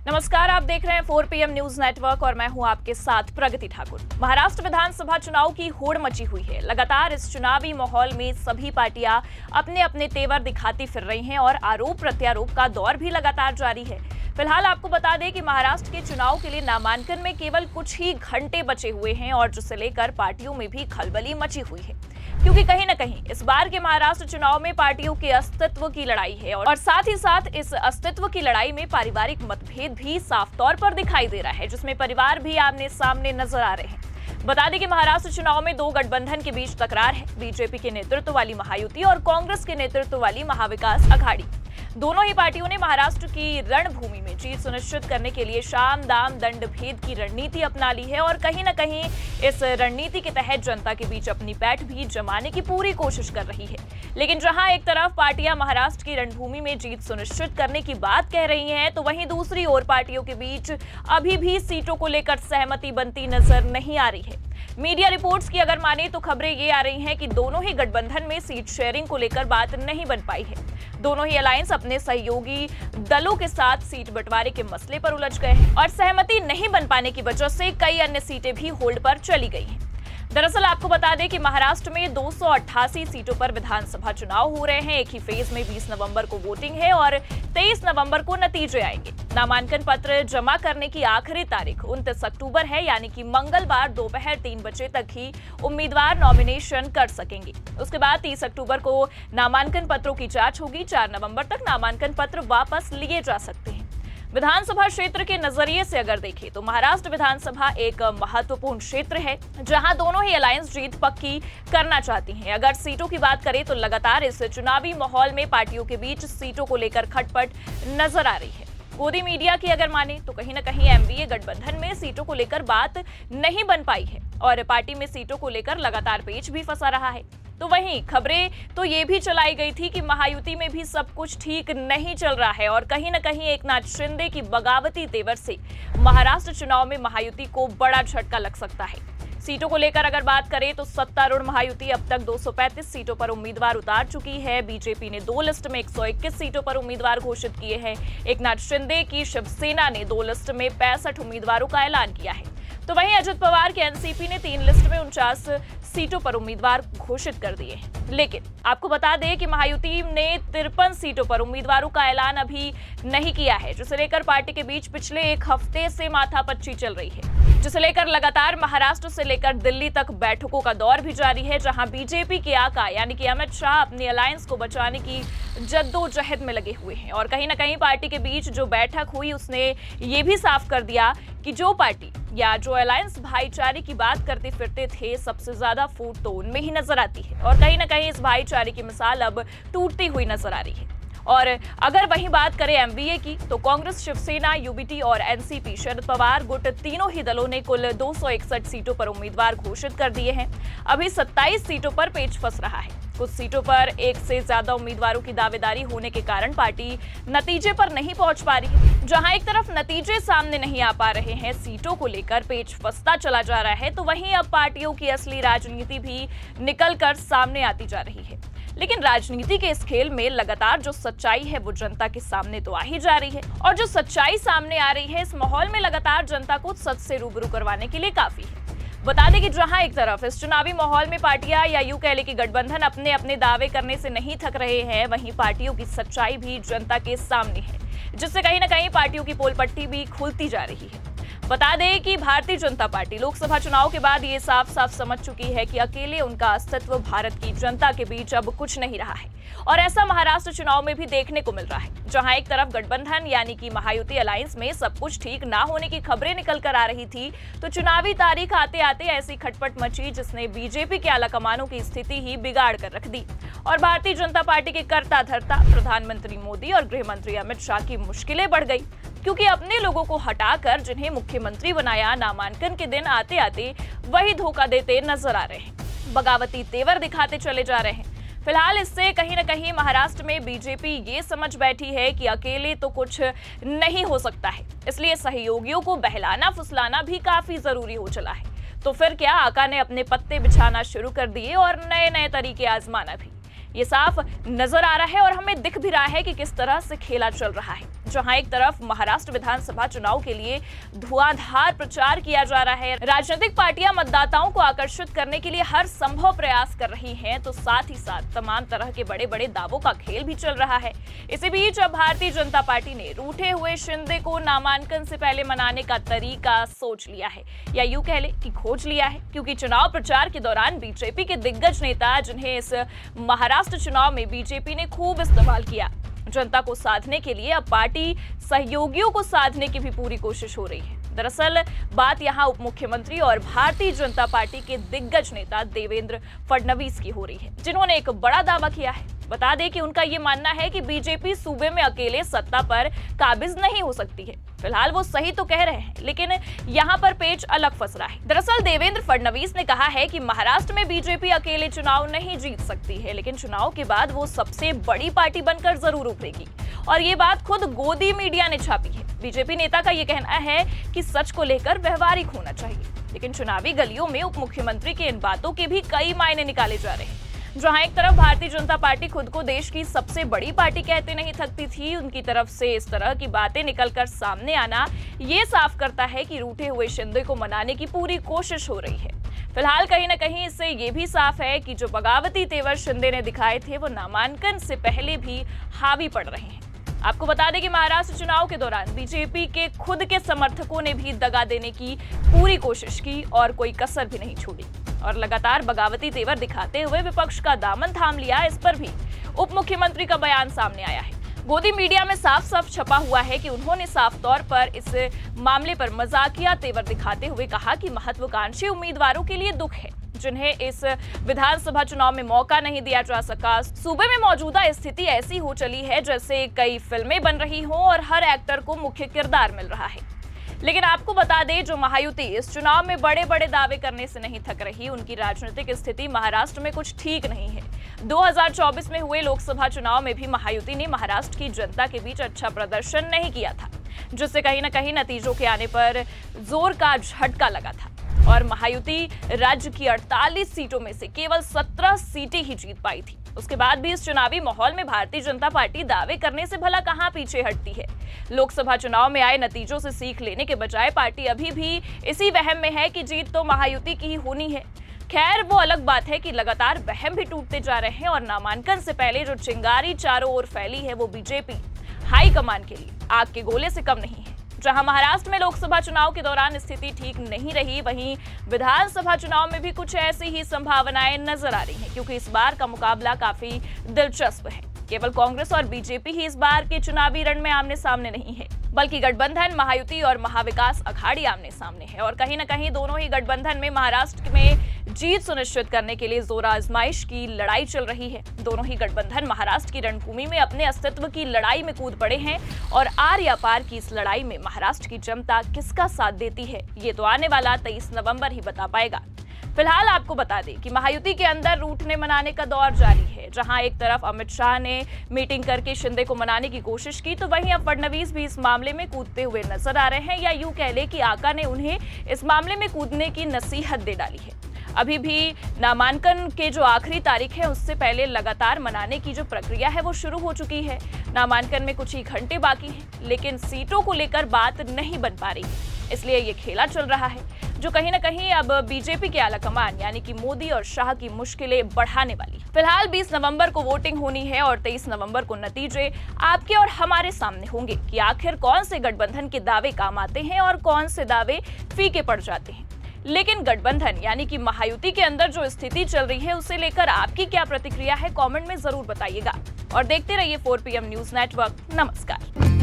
नमस्कार, आप देख रहे हैं 4 PM न्यूज नेटवर्क और मैं हूं आपके साथ प्रगति ठाकुर। महाराष्ट्र विधानसभा चुनाव की होड़ मची हुई है। लगातार इस चुनावी माहौल में सभी पार्टियां अपने अपने तेवर दिखाती फिर रही हैं और आरोप प्रत्यारोप का दौर भी लगातार जारी है। फिलहाल आपको बता दें कि महाराष्ट्र के चुनाव के लिए नामांकन में केवल कुछ ही घंटे बचे हुए हैं और जिसे लेकर पार्टियों में भी खलबली मची हुई है, क्योंकि कहीं न कहीं इस बार के महाराष्ट्र चुनाव में पार्टियों के अस्तित्व की लड़ाई है और साथ ही साथ इस अस्तित्व की लड़ाई में पारिवारिक मतभेद भी साफ तौर पर दिखाई दे रहा है, जिसमें परिवार भी आमने सामने नजर आ रहे हैं। बता दें कि महाराष्ट्र चुनाव में दो गठबंधन के बीच तकरार है, बीजेपी के नेतृत्व वाली महायुति और कांग्रेस के नेतृत्व वाली महाविकास अघाड़ी। दोनों ही पार्टियों ने महाराष्ट्र की रणभूमि में जीत सुनिश्चित करने के लिए साम दाम दंड भेद की रणनीति अपना ली है और कहीं न कहीं इस रणनीति के तहत जनता के बीच अपनी पैठ भी जमाने की पूरी कोशिश कर रही है। लेकिन जहां एक तरफ पार्टियां महाराष्ट्र की रणभूमि में जीत सुनिश्चित करने की बात कह रही हैं, तो वहीं दूसरी ओर पार्टियों के बीच अभी भी सीटों को लेकर सहमति बनती नजर नहीं आ रही है। मीडिया रिपोर्ट्स की अगर माने तो खबरें ये आ रही हैं कि दोनों ही गठबंधन में सीट शेयरिंग को लेकर बात नहीं बन पाई है। दोनों ही अलायंस अपने सहयोगी दलों के साथ सीट बंटवारे के मसले पर उलझ गए हैं और सहमति नहीं बन पाने की वजह से कई अन्य सीटें भी होल्ड पर चली गई हैं। दरअसल आपको बता दें कि महाराष्ट्र में 288 सीटों पर विधानसभा चुनाव हो रहे हैं। एक ही फेज में 20 नवंबर को वोटिंग है और 23 नवंबर को नतीजे आएंगे। नामांकन पत्र जमा करने की आखिरी तारीख 29 अक्टूबर है, यानी कि मंगलवार दोपहर 3 बजे तक ही उम्मीदवार नॉमिनेशन कर सकेंगे। उसके बाद 30 अक्टूबर को नामांकन पत्रों की जांच होगी। 4 नवंबर तक नामांकन पत्र वापस लिए जा सकते हैं। विधानसभा क्षेत्र के नजरिए से अगर देखें तो महाराष्ट्र विधानसभा एक महत्वपूर्ण क्षेत्र है, जहां दोनों ही अलायंस जीत पक्की करना चाहती हैं। अगर सीटों की बात करें तो लगातार इस चुनावी माहौल में पार्टियों के बीच सीटों को लेकर खटपट नजर आ रही है। गोदी मीडिया की अगर माने तो कहीं न कहीं एमवीए गठबंधन में सीटों को लेकर बात नहीं बन पाई है और पार्टी में सीटों को लेकर लगातार पेच भी फंसा रहा है। तो वहीं खबरें तो ये भी चलाई गई थी कि महायुति में भी सब कुछ ठीक नहीं चल रहा है और कहीं न कहीं एकनाथ शिंदे की बगावती तेवर से महाराष्ट्र चुनाव में महायुति को बड़ा झटका लग सकता है। सीटों को लेकर अगर बात करें तो सत्तारूढ़ महायुति अब तक 235 सीटों पर उम्मीदवार उतार चुकी है। बीजेपी ने 2 लिस्ट में 121 सीटों पर उम्मीदवार घोषित किए हैं। एकनाथ शिंदे की शिवसेना ने 2 लिस्ट में 65 उम्मीदवारों का ऐलान किया है। तो वहीं अजित पवार के एनसीपी ने 3 लिस्ट में 49 सीटों पर उम्मीदवार घोषित कर दिए हैं। लेकिन आपको बता दें कि महायुति ने 53 सीटों पर उम्मीदवारों का ऐलान अभी नहीं किया है, जिसे लेकर पार्टी के बीच पिछले एक हफ्ते से माथापच्ची चल रही है, जिसे लेकर लगातार महाराष्ट्र से लेकर दिल्ली तक बैठकों का दौर भी जारी है, जहां बीजेपी के आका यानी कि अमित शाह अपनी अलायंस को बचाने की जद्दोजहद में लगे हुए हैं। और कहीं न कहीं पार्टी के बीच जो बैठक हुई उसने ये भी साफ कर दिया कि जो पार्टी या जो अलायंस भाईचारे की बात करते फिरते थे, सबसे ज्यादा फूट तो उनमें ही नजर आती है और कहीं न कहीं इस भाईचारे की मिसाल अब टूटती हुई नजर आ रही है। और अगर वहीं बात करें एमवीए की तो कांग्रेस, शिवसेना, यूबीटी और एनसीपी शरद पवार गुट तीनों ही दलों ने कुल 261 सीटों पर उम्मीदवार घोषित कर दिए हैं। अभी 27 सीटों पर पेच फंस रहा है। कुछ सीटों पर एक से ज्यादा उम्मीदवारों की दावेदारी होने के कारण पार्टी नतीजे पर नहीं पहुंच पा रही है। जहां एक तरफ नतीजे सामने नहीं आ पा रहे हैं, सीटों को लेकर पेच फंसता चला जा रहा है, तो वहीं अब पार्टियों की असली राजनीति भी निकलकर सामने आती जा रही है। लेकिन राजनीति के इस खेल में लगातार जो सच्चाई है वो जनता के सामने तो आ ही जा रही है और जो सच्चाई सामने आ रही है इस माहौल में लगातार जनता को सच से रूबरू करवाने के लिए काफी है। बता दें कि जहां एक तरफ इस चुनावी माहौल में पार्टियां या यूं कह ले कि गठबंधन अपने अपने दावे करने से नहीं थक रहे हैं, वहीं पार्टियों की सच्चाई भी जनता के सामने है, जिससे कहीं न कहीं पार्टियों की पोल पट्टी भी खुलती जा रही है। बता दें कि भारतीय जनता पार्टी लोकसभा चुनाव के बाद ये साफ साफ समझ चुकी है कि अकेले उनका अस्तित्व भारत की जनता के बीच अब कुछ नहीं रहा है और ऐसा महाराष्ट्र चुनाव में भी देखने को मिल रहा है, जहां एक तरफ गठबंधन यानी कि महायुति अलायंस में सब कुछ ठीक ना होने की खबरें निकल कर आ रही थी, तो चुनावी तारीख आते आते ऐसी खटपट मची जिसने बीजेपी के आला कमानों की स्थिति ही बिगाड़ कर रख दी और भारतीय जनता पार्टी के कर्ता धर्ता प्रधानमंत्री मोदी और गृह मंत्री अमित शाह की मुश्किलें बढ़ गई, क्योंकि अपने लोगों को हटाकर जिन्हें मुख्यमंत्री बनाया, नामांकन के दिन आते आते वही धोखा देते नजर आ रहे हैं, बगावती तेवर दिखाते चले जा रहे हैं। फिलहाल इससे कहीं न कहीं महाराष्ट्र में बीजेपी ये समझ बैठी है कि अकेले तो कुछ नहीं हो सकता है, इसलिए सहयोगियों को बहलाना फुसलाना भी काफी जरूरी हो चला है। तो फिर क्या आका ने अपने पत्ते बिछाना शुरू कर दिए और नए नए तरीके आजमाना भी। ये साफ नजर आ रहा है और हमें दिख भी रहा है कि किस तरह से खेला चल रहा है, जहां एक तरफ महाराष्ट्र विधानसभा चुनाव के लिए धुआंधार प्रचार किया जा रहा है, राजनीतिक पार्टियां मतदाताओं को आकर्षित करने के लिए हर संभव प्रयास कर रही हैं, तो साथ ही साथ तमाम तरह के बड़े बड़े दावों का खेल भी चल रहा है। इसी बीच अब भारतीय जनता पार्टी ने रूठे हुए शिंदे को नामांकन से पहले मनाने का तरीका सोच लिया है, या यूं कह ले कि खोज लिया है, क्योंकि चुनाव प्रचार के दौरान बीजेपी के दिग्गज नेता, जिन्हें इस महाराष्ट्र चुनाव में बीजेपी ने खूब इस्तेमाल किया, जनता को साधने के लिए अब पार्टी सहयोगियों को साधने की भी पूरी कोशिश हो रही है। दरअसल बात यहां उप मुख्यमंत्री और भारतीय जनता पार्टी के दिग्गज नेता देवेंद्र फडणवीस की हो रही है, जिन्होंने एक बड़ा दावा किया है। बता दें कि उनका ये मानना है कि बीजेपी सूबे में अकेले सत्ता पर काबिज नहीं हो सकती है। फिलहाल वो सही तो कह रहे हैं, लेकिन यहाँ पर पेच अलग फंस रहा है। दरअसल देवेंद्र फडणवीस ने कहा है कि महाराष्ट्र में बीजेपी अकेले चुनाव नहीं जीत सकती है, लेकिन चुनाव के बाद वो सबसे बड़ी पार्टी बनकर जरूर उभरेगी, और ये बात खुद गोदी मीडिया ने छापी है। बीजेपी नेता का ये कहना है कि सच को लेकर व्यवहारिक होना चाहिए, लेकिन चुनावी गलियों में उप मुख्यमंत्री की इन बातों के भी कई मायने निकाले जा रहे हैं। जहां एक तरफ भारतीय जनता पार्टी खुद को देश की सबसे बड़ी पार्टी कहते नहीं थकती थी, उनकी तरफ से इस तरह की बातें निकलकर सामने आना ये साफ करता है कि रूठे हुए शिंदे को मनाने की पूरी कोशिश हो रही है। फिलहाल कहीं न कहीं इससे ये भी साफ है कि जो बगावती तेवर शिंदे ने दिखाए थे, वो नामांकन से पहले भी हावी पड़ रहे हैं। आपको बता दें कि महाराष्ट्र चुनाव के दौरान बीजेपी के खुद के समर्थकों ने भी दगा देने की पूरी कोशिश की और कोई कसर भी नहीं छोड़ी, और लगातार बगावती तेवर दिखाते हुए विपक्ष का दामन थाम लिया। इस पर भी उप मुख्यमंत्री का बयान सामने आया है। गोदी मीडिया में साफ साफ छपा हुआ है कि उन्होंने साफ तौर पर इस मामले पर मजाकिया तेवर दिखाते हुए कहा कि महत्वाकांक्षी उम्मीदवारों के लिए दुख है, जिन्हें इस विधानसभा चुनाव में मौका नहीं दिया जा सका। सूबे में मौजूदा स्थिति ऐसी हो चली है जैसे कई फिल्में बन रही हों और हर एक्टर को मुख्य किरदार मिल रहा है। लेकिन आपको बता दें, जो महायुति इस चुनाव में बड़े बड़े दावे करने से नहीं थक रही, उनकी राजनीतिक स्थिति महाराष्ट्र में कुछ ठीक नहीं है। 2024 में हुए लोकसभा चुनाव में भी महायुति ने महाराष्ट्र की जनता के बीच अच्छा प्रदर्शन नहीं किया था, जिससे कहीं न कहीं नतीजों के आने पर जोर का झटका लगा था, और महायुति राज्य की 48 सीटों में से केवल 17 सीटें ही जीत पाई थी। उसके बाद भी इस चुनावी माहौल में भारतीय जनता पार्टी दावे करने से भला कहां पीछे हटती है। लोकसभा चुनाव में आए नतीजों से सीख लेने के बजाय पार्टी अभी भी इसी वहम में है कि जीत तो महायुति की ही होनी है। खैर, वो अलग बात है कि लगातार वहम भी टूटते जा रहे हैं, और नामांकन से पहले जो चिंगारी चारों ओर फैली है, वो बीजेपी हाईकमान के लिए आग के गोले से कम नहीं है। जहां महाराष्ट्र में लोकसभा चुनाव के दौरान स्थिति ठीक नहीं रही, वहीं विधानसभा चुनाव में भी कुछ ऐसी ही संभावनाएं नजर आ रही हैं, क्योंकि इस बार का मुकाबला काफी दिलचस्प है। केवल कांग्रेस और बीजेपी ही इस बार के चुनावी रण में आमने सामने नहीं है, बल्कि गठबंधन, महायुति और महाविकास अघाड़ी आमने सामने है, और कहीं न कहीं दोनों ही गठबंधन में महाराष्ट्र में जीत सुनिश्चित करने के लिए जोर आजमाइश की लड़ाई चल रही है। दोनों ही गठबंधन महाराष्ट्र की रणभूमि में अपने अस्तित्व की लड़ाई में कूद पड़े हैं, और आर या पार की इस लड़ाई में महाराष्ट्र की जनता किसका साथ देती है, ये तो आने वाला 23 नवंबर ही बता पाएगा। फिलहाल आपको बता दें कि महायुति के अंदर रूठने मनाने का दौर जारी है। जहां एक तरफ अमित शाह ने मीटिंग करके शिंदे को मनाने की कोशिश की, तो वहीं अब फडणवीस भी इस मामले में कूदते हुए नजर आ रहे हैं, या यूं कह ले कि आका ने उन्हें इस मामले में कूदने की नसीहत दे डाली है। अभी भी नामांकन के जो आखिरी तारीख है, उससे पहले लगातार मनाने की जो प्रक्रिया है वो शुरू हो चुकी है। नामांकन में कुछ ही घंटे बाकी हैं, लेकिन सीटों को लेकर बात नहीं बन पा रही, इसलिए ये खेला चल रहा है, जो कहीं न कहीं अब बीजेपी के आलाकमान यानी कि मोदी और शाह की मुश्किलें बढ़ाने वाली। फिलहाल 20 नवंबर को वोटिंग होनी है, और 23 नवंबर को नतीजे आपके और हमारे सामने होंगे कि आखिर कौन से गठबंधन के दावे काम आते हैं और कौन से दावे फीके पड़ जाते हैं। लेकिन गठबंधन यानी कि महायुति के अंदर जो स्थिति चल रही है, उसे लेकर आपकी क्या प्रतिक्रिया है, कमेंट में जरूर बताइएगा, और देखते रहिए 4 PM न्यूज नेटवर्क। नमस्कार।